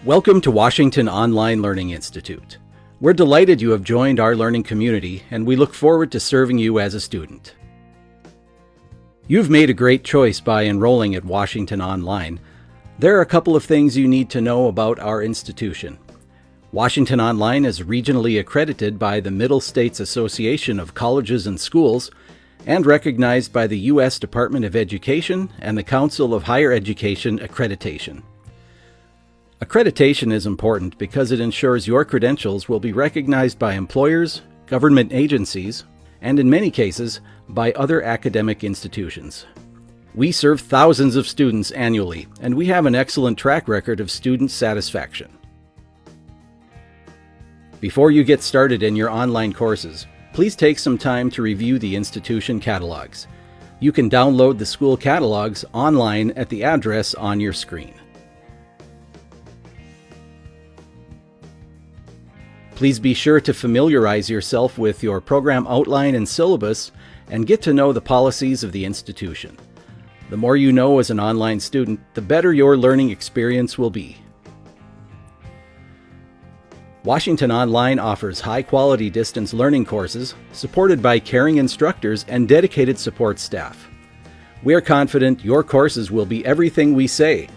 Welcome to Washington Online Learning Institute. We're delighted you have joined our learning community, and we look forward to serving you as a student. You've made a great choice by enrolling at Washington Online. There are a couple of things you need to know about our institution. Washington Online is regionally accredited by the Middle States Association of Colleges and Schools and recognized by the U.S. Department of Education and the Council of Higher Education Accreditation. Accreditation is important because it ensures your credentials will be recognized by employers, government agencies, and in many cases, by other academic institutions. We serve thousands of students annually, and we have an excellent track record of student satisfaction. Before you get started in your online courses, please take some time to review the institution catalogs. You can download the school catalogs online at the address on your screen. Please be sure to familiarize yourself with your program outline and syllabus and get to know the policies of the institution. The more you know as an online student, the better your learning experience will be. Washington Online offers high-quality distance learning courses supported by caring instructors and dedicated support staff. We are confident your courses will be everything we say.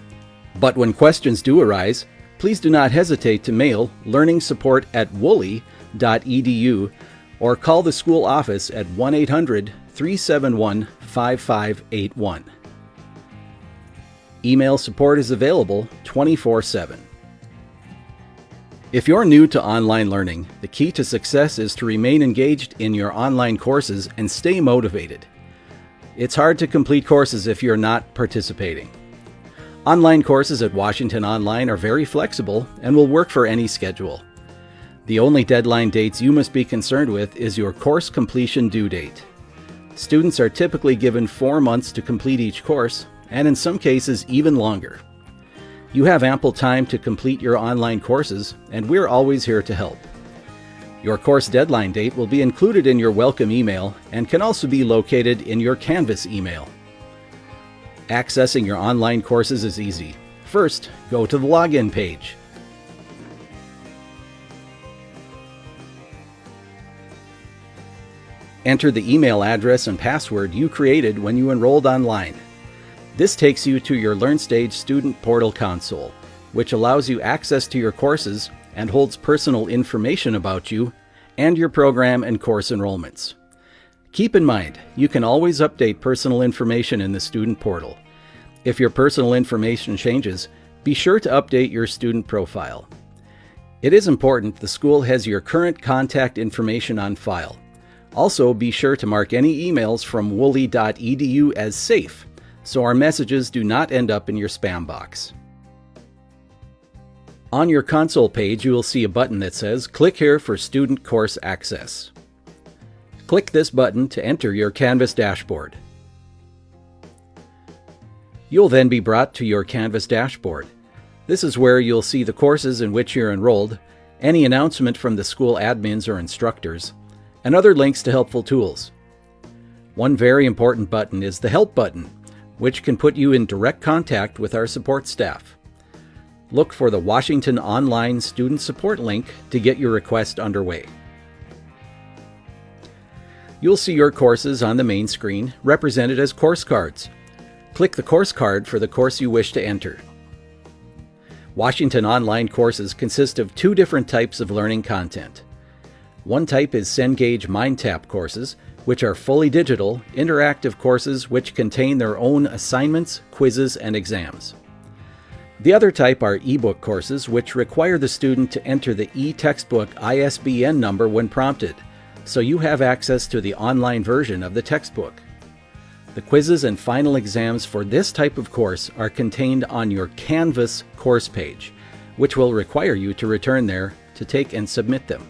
But when questions do arise, please do not hesitate to mail learningsupport@woolley.edu or call the school office at 1-800-371-5581. Email support is available 24/7. If you're new to online learning, the key to success is to remain engaged in your online courses and stay motivated. It's hard to complete courses if you're not participating. Online courses at Washington Online are very flexible and will work for any schedule. The only deadline dates you must be concerned with is your course completion due date. Students are typically given 4 months to complete each course, and in some cases even longer. You have ample time to complete your online courses, and we're always here to help. Your course deadline date will be included in your welcome email and can also be located in your Canvas email. Accessing your online courses is easy. First, go to the login page. Enter the email address and password you created when you enrolled online. This takes you to your LearnStage Student Portal console, which allows you access to your courses and holds personal information about you and your program and course enrollments. Keep in mind, you can always update personal information in the Student Portal. If your personal information changes, be sure to update your student profile. It is important the school has your current contact information on file. Also, be sure to mark any emails from woolley.edu as safe, so our messages do not end up in your spam box. On your console page, you will see a button that says, "Click here for student course access." Click this button to enter your Canvas dashboard. You'll then be brought to your Canvas dashboard. This is where you'll see the courses in which you're enrolled, any announcement from the school admins or instructors, and other links to helpful tools. One very important button is the Help button, which can put you in direct contact with our support staff. Look for the Washington Online Student Support link to get your request underway. You'll see your courses on the main screen, represented as course cards. Click the course card for the course you wish to enter. Washington Online courses consist of 2 different types of learning content. One type is Cengage MindTap courses, which are fully digital, interactive courses which contain their own assignments, quizzes, and exams. The other type are ebook courses, which require the student to enter the e-textbook ISBN number when prompted, so you have access to the online version of the textbook. The quizzes and final exams for this type of course are contained on your Canvas course page, which will require you to return there to take and submit them.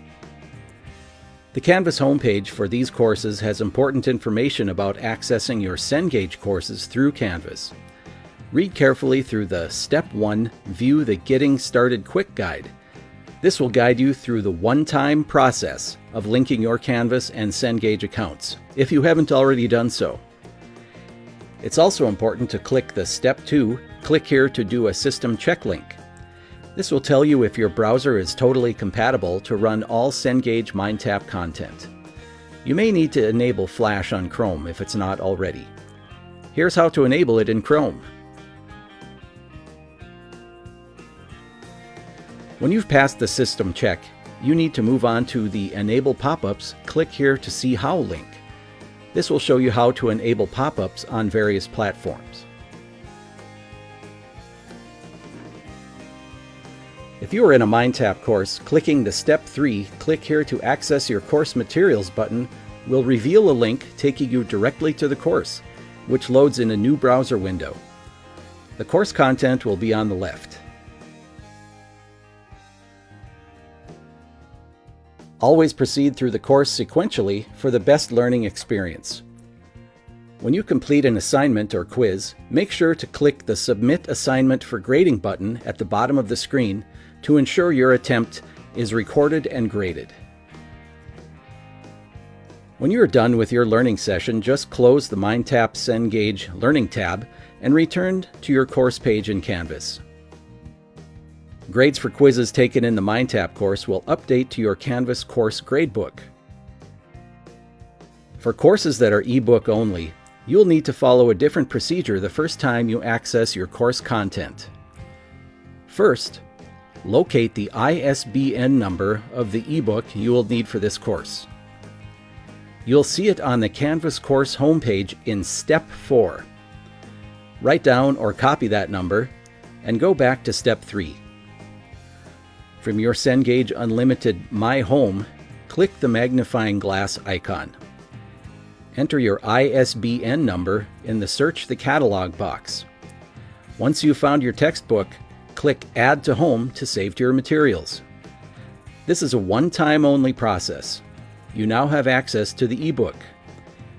The Canvas homepage for these courses has important information about accessing your Cengage courses through Canvas. Read carefully through the Step 1 View the Getting Started Quick Guide. This will guide you through the one-time process of linking your Canvas and Cengage accounts, if you haven't already done so. It's also important to click the Step 2 Click here to do a system check link. This will tell you if your browser is totally compatible to run all Cengage MindTap content. You may need to enable Flash on Chrome if it's not already. Here's how to enable it in Chrome. When you've passed the system check, you need to move on to the Enable Pop-ups. Click here to see How link. This will show you how to enable pop-ups on various platforms. If you are in a MindTap course, clicking the Step 3 Click here to access your course materials button will reveal a link taking you directly to the course, which loads in a new browser window. The course content will be on the left. Always proceed through the course sequentially for the best learning experience. When you complete an assignment or quiz, make sure to click the Submit Assignment for Grading button at the bottom of the screen to ensure your attempt is recorded and graded. When you are done with your learning session, just close the MindTap Cengage Learning tab and return to your course page in Canvas. Grades for quizzes taken in the MindTap course will update to your Canvas course gradebook. For courses that are ebook only, you'll need to follow a different procedure the first time you access your course content. First, locate the ISBN number of the ebook you will need for this course. You'll see it on the Canvas course homepage in Step 4. Write down or copy that number and go back to Step 3. From your Cengage Unlimited My Home, click the magnifying glass icon. Enter your ISBN number in the Search the Catalog box. Once you've found your textbook, click Add to Home to save to your materials. This is a one-time only process. You now have access to the ebook.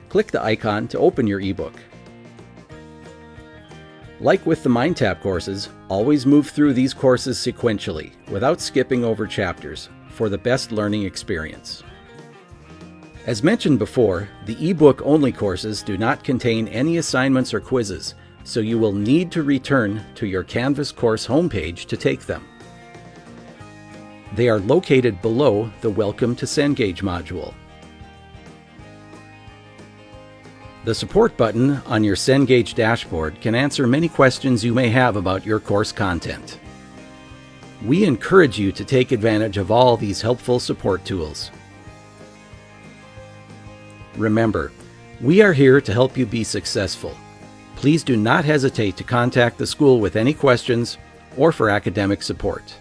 Click the icon to open your ebook. Like with the MindTap courses, always move through these courses sequentially, without skipping over chapters, for the best learning experience. As mentioned before, the ebook-only courses do not contain any assignments or quizzes, so you will need to return to your Canvas course homepage to take them. They are located below the Welcome to Cengage module. The Support button on your Cengage dashboard can answer many questions you may have about your course content. We encourage you to take advantage of all these helpful support tools. Remember, we are here to help you be successful. Please do not hesitate to contact the school with any questions or for academic support.